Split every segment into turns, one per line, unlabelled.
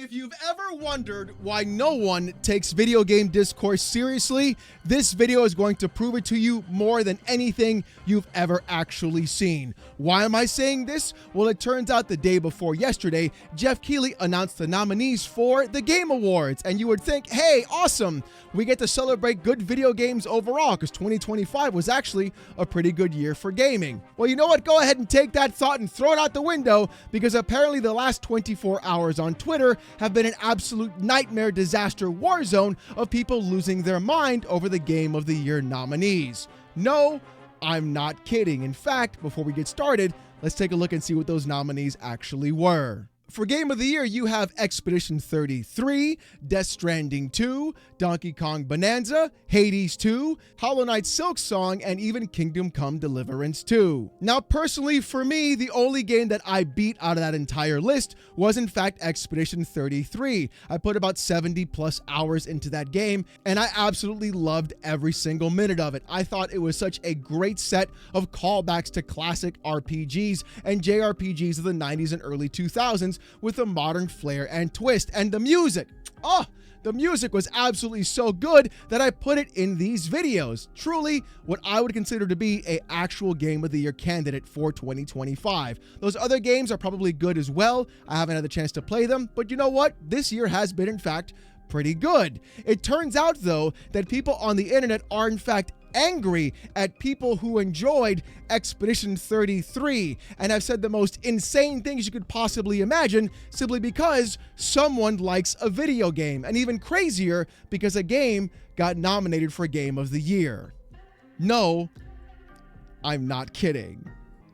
If you've ever wondered why no one takes video game discourse seriously, this video is going to prove it to you more than anything you've ever actually seen. Why am I saying this? Well, it turns out the day before yesterday, Geoff Keighley announced the nominees for the Game Awards. And you would think, hey, awesome, we get to celebrate good video games overall because 2025 was actually a pretty good year for gaming. Well, you know what? Go ahead and take that thought and throw it out the window because apparently the last 24 hours on Twitter have been an absolute nightmare disaster war zone of people losing their mind over the Game of the Year nominees. No, I'm not kidding. In fact, before we get started, let's take a look and see what those nominees actually were. For Game of the Year, you have Expedition 33, Death Stranding 2, Donkey Kong Bonanza, Hades 2, Hollow Knight Silksong, and even Kingdom Come Deliverance 2. Now, personally, for me, the only game that I beat out of that entire list was, in fact, Expedition 33. I put about 70 plus hours into that game, and I absolutely loved every single minute of it. I thought it was such a great set of callbacks to classic RPGs and JRPGs of the 90s and early 2000s, with a modern flair and twist. And the music, the music was absolutely so good that I put it in these videos. Truly what I would consider to be an actual Game of the Year candidate for 2025. Those other games are probably good as well. I haven't had the chance to play them, but you know what? This year has been, in fact, pretty good. It turns out, though, that people on the internet are, in fact, angry at people who enjoyed Expedition 33 and have said the most insane things you could possibly imagine simply because someone likes a video game, and even crazier because a game got nominated for Game of the Year. No, I'm not kidding.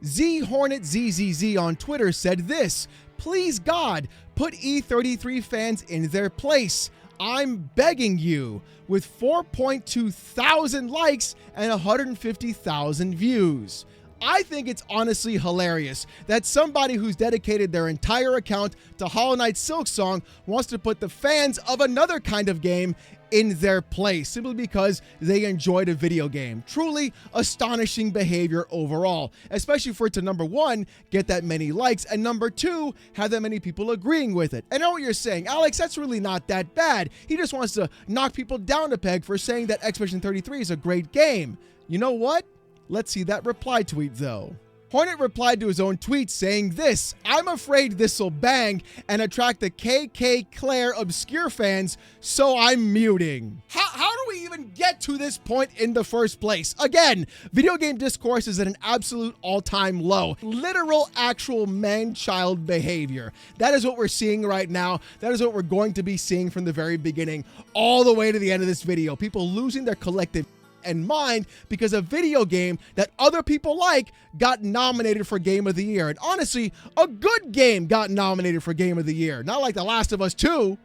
Z Hornet ZZZ on Twitter said this: "Please God, put E33 fans in their place. I'm begging you," with 4.2 thousand likes and 150,000 views. I think it's honestly hilarious that somebody who's dedicated their entire account to Hollow Knight Silksong wants to put the fans of another kind of game in their place simply because they enjoyed a video game. Truly astonishing behavior overall, especially for it to, number one, get that many likes, and number two, have that many people agreeing with it. I know what you're saying, Alex, that's really not that bad. He just wants to knock people down a peg for saying that Expedition 33 is a great game. You know what? Let's see that reply tweet though. Hornet replied to his own tweet saying this: "I'm afraid this'll bang and attract the KK Claire obscure fans, so I'm muting." How do we even get to this point in the first place? Again, video game discourse is at an absolute all-time low. Literal, actual man-child behavior. That is what we're seeing right now. That is what we're going to be seeing from the very beginning all the way to the end of this video. People losing their collective and mind because a video game that other people like got nominated for Game of the Year. And honestly, a good game got nominated for Game of the Year. Not like The Last of Us 2.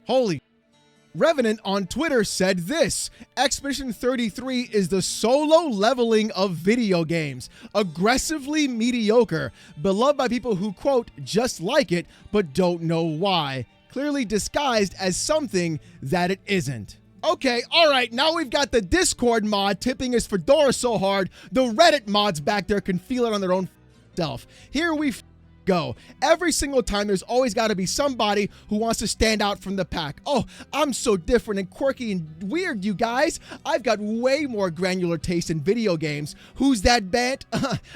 Holy. Revenant on Twitter said this: "Expedition 33 is the solo leveling of video games. Aggressively mediocre. Beloved by people who, quote, just like it, but don't know why. Clearly disguised as something that it isn't." Okay, all right, now we've got the Discord mod tipping his fedora so hard, the Reddit mods back there can feel it on their own self. Here we go. Every single time, there's always got to be somebody who wants to stand out from the pack. Oh, I'm so different and quirky and weird, you guys. I've got way more granular taste in video games. Who's that band?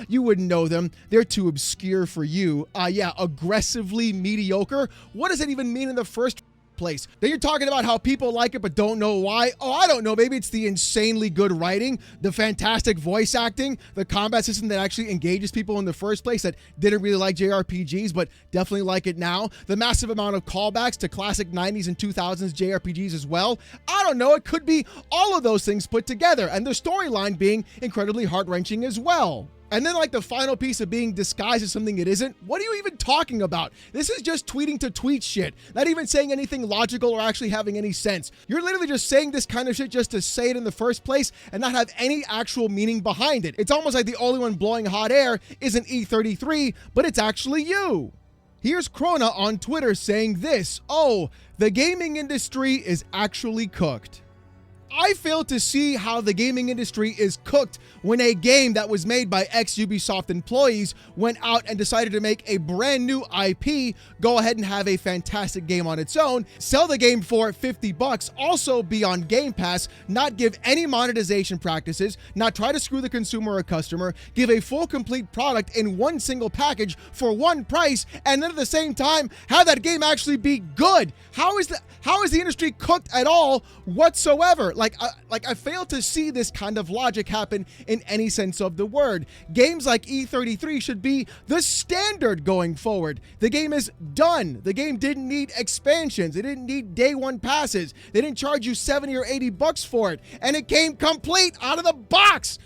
You wouldn't know them. They're too obscure for you. Yeah, aggressively mediocre. What does it even mean in the first place? Then you're talking about how people like it but don't know why. Oh, I don't know. Maybe it's the insanely good writing, the fantastic voice acting, the combat system that actually engages people in the first place that didn't really like JRPGs but definitely like it now, the massive amount of callbacks to classic 90s and 2000s JRPGs as well. I don't know. It could be all of those things put together, and the storyline being incredibly heart-wrenching as well. And then, like, the final piece of being disguised as something it isn't. What are you even talking about? This is just tweeting to tweet shit. Not even saying anything logical or actually having any sense. You're literally just saying this kind of shit just to say it in the first place and not have any actual meaning behind it. It's almost like the only one blowing hot air isn't E33, but it's actually you. Here's Krona on Twitter saying this: "Oh, the gaming industry is actually cooked." I fail to see how the gaming industry is cooked when a game that was made by ex-Ubisoft employees went out and decided to make a brand new IP, go ahead and have a fantastic game on its own, sell the game for $50, also be on Game Pass, not give any monetization practices, not try to screw the consumer or customer, give a full complete product in one single package for one price, and then at the same time have that game actually be good. How is the industry cooked at all whatsoever? I fail to see this kind of logic happen in any sense of the word. Games like E33 should be the standard going forward. The game is done. The game didn't need expansions. It didn't need day one passes. They didn't charge you $70 or $80 for it, and it came complete out of the box.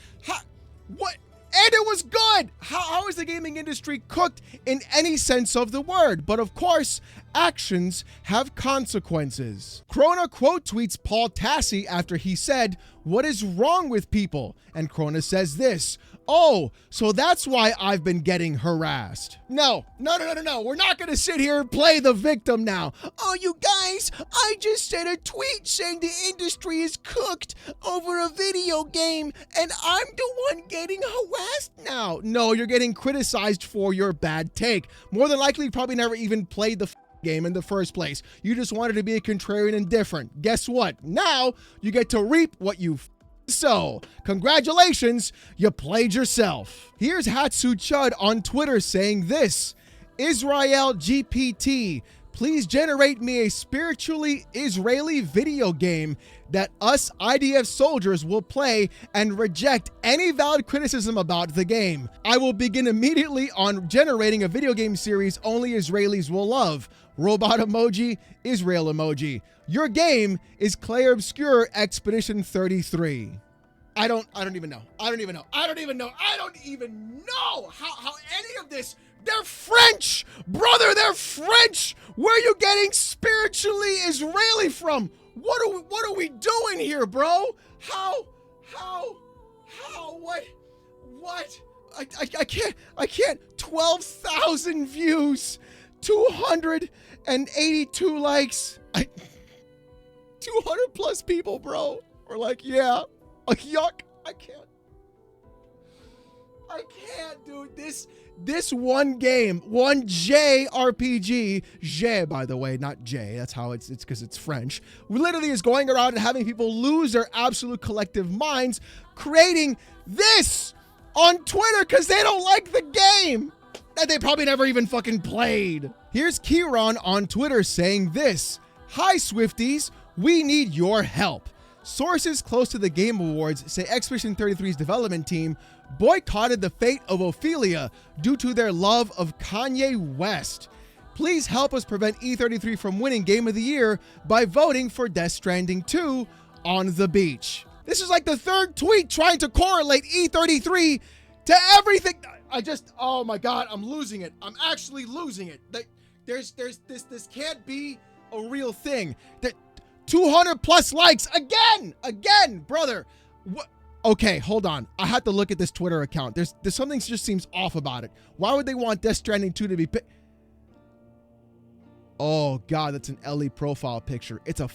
What? And it was good. How is the gaming industry cooked in any sense of the word? But of course, actions have consequences. Krona quote tweets Paul Tassi after he said, "What is wrong with people?" And Krona says this, "Oh, so that's why I've been getting harassed." No. We're not going to sit here and play the victim now. "Oh, you guys, I just sent a tweet saying the industry is cooked over a video game and I'm the one getting harassed now." No, you're getting criticized for your bad take. More than likely, you probably never even played the game in the first place. You just wanted to be a contrarian and different. Guess what? Now you get to reap what you so, congratulations, you played yourself. Here's Hatsu Chud on Twitter saying this: "Israel GPT, please generate me a spiritually Israeli video game that us IDF soldiers will play and reject any valid criticism about the game. I will begin immediately on generating a video game series only Israelis will love. Robot emoji, Israel emoji. Your game is Clair Obscure Expedition 33. I don't even know how any of this. They're French, brother. They're French. Where are you getting spiritually Israeli from? What are we doing here, bro? How, what? I can't. 12,000 views, 282 likes. 200 plus people, bro. We're like, yeah, yuck. I can't, dude. This one game, one JRPG, J, by the way, not J. That's how it's because it's French. Literally is going around and having people lose their absolute collective minds, creating this on Twitter because they don't like the game that they probably never even fucking played. Here's Kieran on Twitter saying this: "Hi, Swifties. We need your help. Sources close to the Game Awards say Expedition 33's development team boycotted the fate of Ophelia due to their love of Kanye West. Please help us prevent E33 from winning Game of the Year by voting for Death Stranding 2 on the beach." This is like the third tweet trying to correlate E33 to everything. Oh my God, I'm losing it. I'm actually losing it. This can't be a real thing. That 200 plus likes again, brother. What? Okay, hold on. I have to look at this Twitter account. There's something just seems off about it. Why would they want Death Stranding 2 to be Oh God, that's an Ellie profile picture. It's a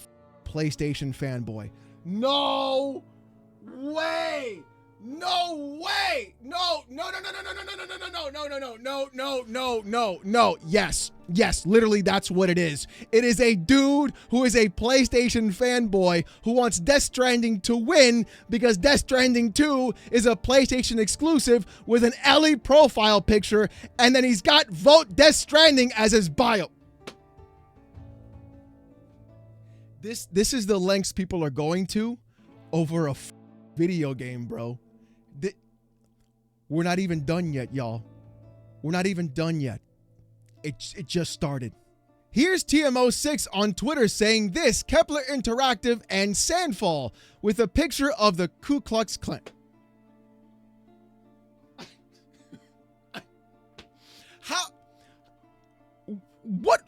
PlayStation fanboy. No way. No. Yes, literally that's what it is. It is a dude who is a PlayStation fanboy who wants Death Stranding to win because Death Stranding 2 is a PlayStation exclusive with an Ellie profile picture, and then he's got vote Death Stranding as his bio. This is the lengths people are going to over a video game, bro. We're not even done yet, y'all. We're not even done yet. It just started. Here's TMO6 on Twitter saying this: Kepler Interactive and Sandfall with a picture of the Ku Klux Klan. How? What?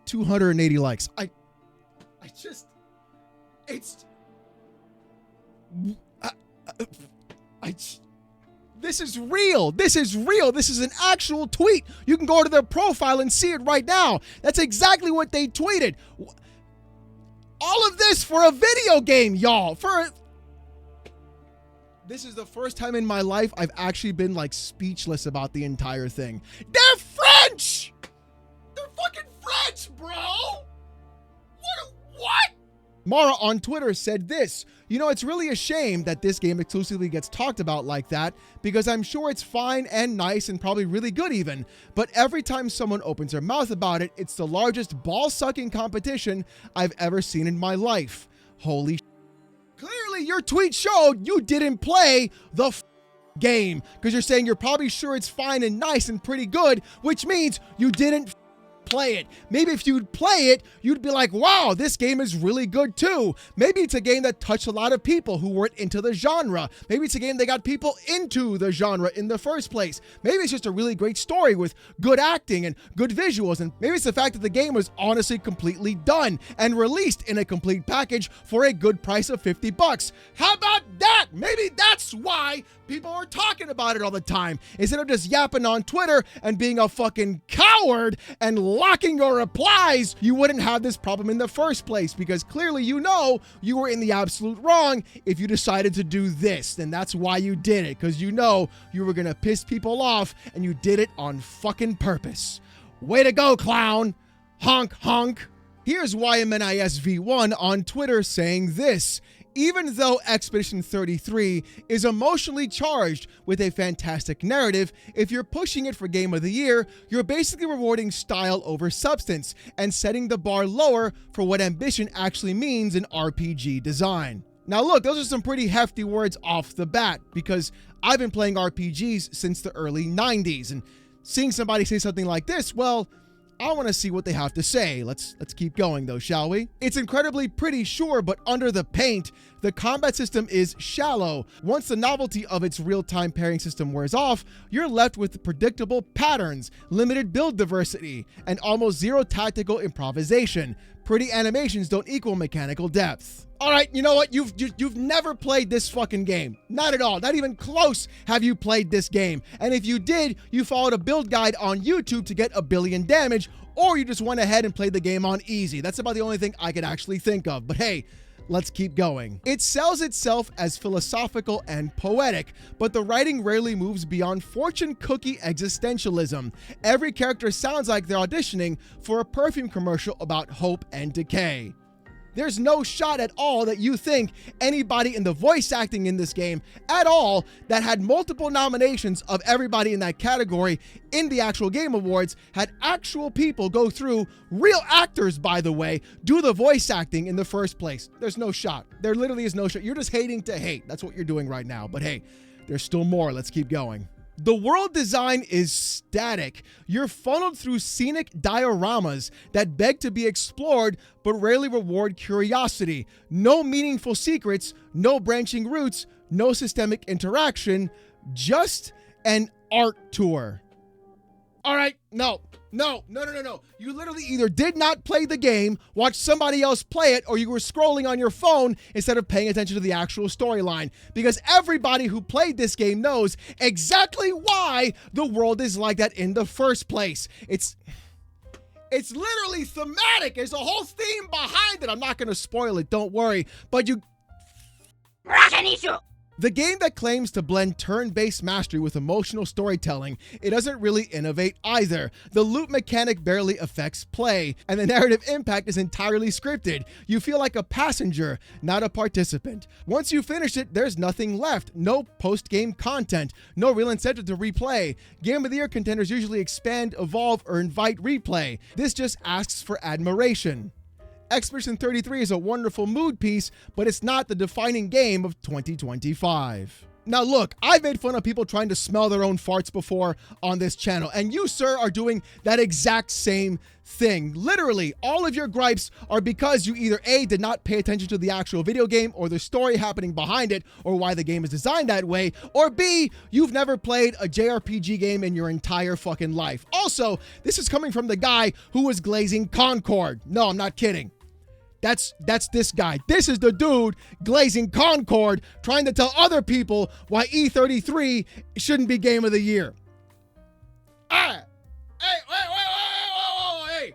280 likes. This is real. This is an actual tweet. You can go to their profile and see it right now. That's exactly what they tweeted. All of this for a video game, y'all. This is the first time in my life I've actually been like speechless about the entire thing. They're French! They're fucking French, bro! What? Mara on Twitter said this: you know, it's really a shame that this game exclusively gets talked about like that, because I'm sure it's fine and nice and probably really good even, but every time someone opens their mouth about it, it's the largest ball-sucking competition I've ever seen in my life. Holy shit. Clearly, your tweet showed you didn't play the game, because you're saying you're probably sure it's fine and nice and pretty good, which means you didn't play it. Maybe if you'd play it, you'd be like, wow, this game is really good too. Maybe it's a game that touched a lot of people who weren't into the genre. Maybe it's a game that got people into the genre in the first place. Maybe it's just a really great story with good acting and good visuals. And maybe it's the fact that the game was honestly completely done and released in a complete package for a good price of $50. How about that? Maybe that's why people are talking about it all the time. Instead of just yapping on Twitter and being a fucking coward and locking your replies, you wouldn't have this problem in the first place, because clearly you know you were in the absolute wrong if you decided to do this. And that's why you did it, because you know you were gonna piss people off and you did it on fucking purpose. Way to go, clown. Honk, honk. Here's YMNISV1 on Twitter saying this: even though Expedition 33 is emotionally charged with a fantastic narrative, if you're pushing it for Game of the Year, you're basically rewarding style over substance and setting the bar lower for what ambition actually means in RPG design. Now look, those are some pretty hefty words off the bat, because I've been playing RPGs since the early 90s, and seeing somebody say something like this, well, I want to see what they have to say. Let's keep going though, shall we? It's incredibly pretty, sure, but under the paint, the combat system is shallow. Once the novelty of its real-time pairing system wears off, you're left with predictable patterns, limited build diversity, and almost zero tactical improvisation. Pretty animations don't equal mechanical depth. All right, you know what? You've never played this fucking game. Not at all. Not even close have you played this game. And if you did, you followed a build guide on YouTube to get 1 billion damage, or you just went ahead and played the game on easy. That's about the only thing I could actually think of. But hey, let's keep going. It sells itself as philosophical and poetic, but the writing rarely moves beyond fortune cookie existentialism. Every character sounds like they're auditioning for a perfume commercial about hope and decay. There's no shot at all that you think anybody in the voice acting in this game at all that had multiple nominations of everybody in that category in the actual Game Awards had actual people go through, real actors by the way, do the voice acting in the first place. There's no shot. There literally is no shot. You're just hating to hate. That's what you're doing right now. But hey, there's still more. Let's keep going. The world design is static. You're funneled through scenic dioramas that beg to be explored but rarely reward curiosity. No meaningful secrets, no branching routes, no systemic interaction, just an art tour. All right, no. You literally either did not play the game, watched somebody else play it, or you were scrolling on your phone instead of paying attention to the actual storyline. Because everybody who played this game knows exactly why the world is like that in the first place. It's literally thematic. There's a whole theme behind it. I'm not going to spoil it, don't worry. But the game that claims to blend turn-based mastery with emotional storytelling, it doesn't really innovate either. The loot mechanic barely affects play, and the narrative impact is entirely scripted. You feel like a passenger, not a participant. Once you finish it, there's nothing left. No post-game content, no real incentive to replay. Game of the Year contenders usually expand, evolve, or invite replay. This just asks for admiration. Expedition 33 is a wonderful mood piece, but it's not the defining game of 2025. Now look, I've made fun of people trying to smell their own farts before on this channel, and you, sir, are doing that exact same thing. Literally, all of your gripes are because you either A, did not pay attention to the actual video game or the story happening behind it or why the game is designed that way, or B, you've never played a JRPG game in your entire fucking life. Also, this is coming from the guy who was glazing Concord. No, I'm not kidding. That's this guy. This is the dude glazing Concord, trying to tell other people why E33 shouldn't be Game of the Year. Hey, wait.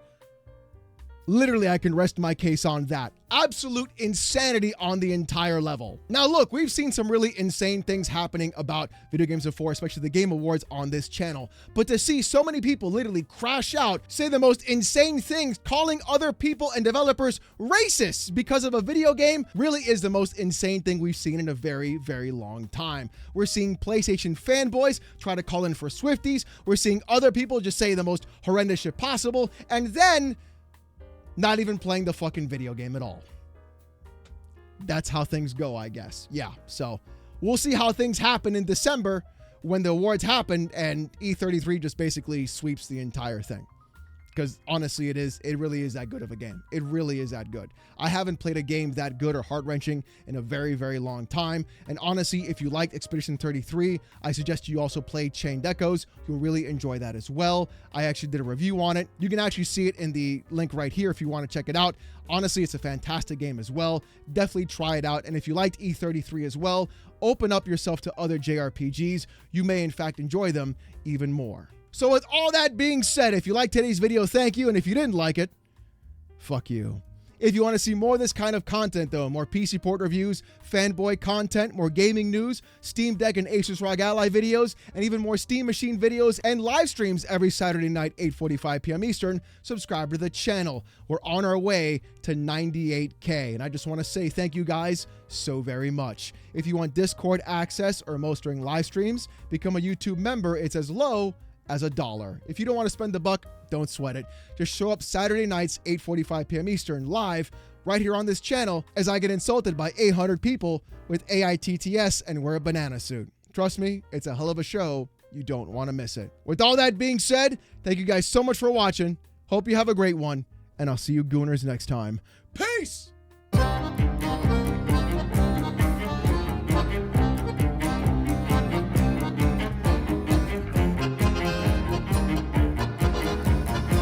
Literally, I can rest my case on that. absolute insanity on the entire level. Now look, we've seen some really insane things happening about video games before, especially the Game Awards on this channel. But to see so many people literally crash out, say the most insane things, calling other people and developers racist because of a video game, really is the most insane thing we've seen in a very, very long time. We're seeing PlayStation fanboys try to call in for Swifties. We're seeing other people just say the most horrendous shit possible, and then not even playing the fucking video game at all. That's how things go, I guess. Yeah, so we'll see how things happen in December when the awards happen and E33 just basically sweeps the entire thing. Because honestly, it really is that good of a game. It really is that good. I haven't played a game that good or heart-wrenching in a very, very long time. And honestly, if you liked Expedition 33, I suggest you also play Chained Echoes. You'll really enjoy that as well. I actually did a review on it. You can actually see it in the link right here if you want to check it out. Honestly, it's a fantastic game as well. Definitely try it out. And if you liked E33 as well, open up yourself to other JRPGs. You may in fact enjoy them even more. So with all that being said, if you liked today's video, thank you. And if you didn't like it, fuck you. If you want to see more of this kind of content though, more PC port reviews, fanboy content, more gaming news, Steam Deck and Asus ROG Ally videos, and even more Steam Machine videos and live streams every Saturday night, 8:45 p.m. Eastern, subscribe to the channel. We're on our way to 98K. And I just want to say thank you guys so very much. If you want Discord access or most during live streams, become a YouTube member. It's as low as $1. If you don't want to spend the buck, don't sweat it. Just show up Saturday nights, 8:45 p.m. Eastern, live right here on this channel as I get insulted by 800 people with AITTS and wear a banana suit. Trust me, it's a hell of a show. You don't want to miss it. With all that being said, thank you guys so much for watching. Hope you have a great one, and I'll see you gooners next time. Peace!